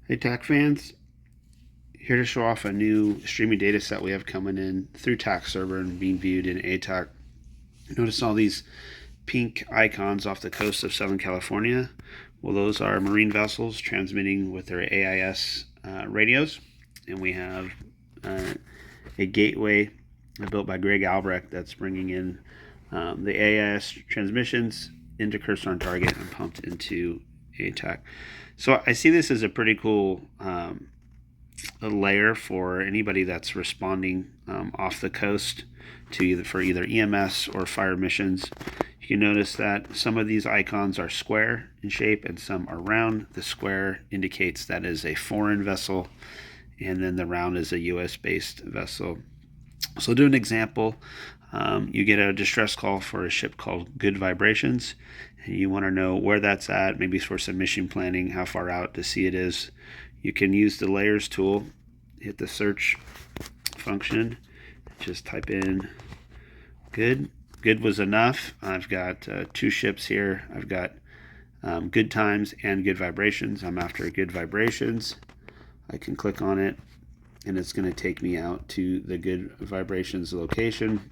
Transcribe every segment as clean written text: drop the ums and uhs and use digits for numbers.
Hey, TAC fans, here to show off a new streaming data set we have coming in through TAC server and being viewed in Atak. Notice all these pink icons off the coast of Southern California. Well, those are marine vessels transmitting with their AIS radios, and we have a gateway built by Greg Albrecht that's bringing in the AIS transmissions into Cursor on Target and pumped into Atak. So I see this as a pretty cool a layer for anybody that's responding off the coast to either EMS or fire missions. You can notice that some of these icons are square in shape and some are round. The square indicates that is a foreign vessel, and then the round is a US based vessel. So do an example. You get a distress call for a ship called Good Vibrations, and you want to know where that's at, maybe for some mission planning, how far out to sea it is. You can use the layers tool, hit the search function, just type in good. Good was enough. I've got two ships here. I've got good times and good vibrations. I'm after good vibrations. I can click on it, and it's going to take me out to the good vibrations location.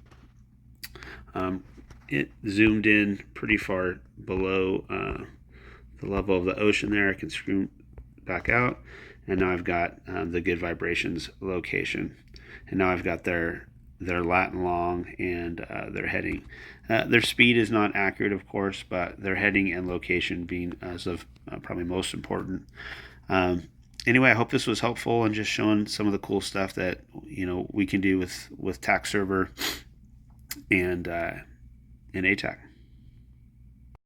It zoomed in pretty far below the level of the ocean there. I can screw back out, and now I've got the good vibrations location, and now I've got their lat and long and their heading. Their speed is not accurate, of course, but their heading and location being as of probably most important. Anyway, I hope this was helpful and just showing some of the cool stuff that we can do with TAC server and ATAC.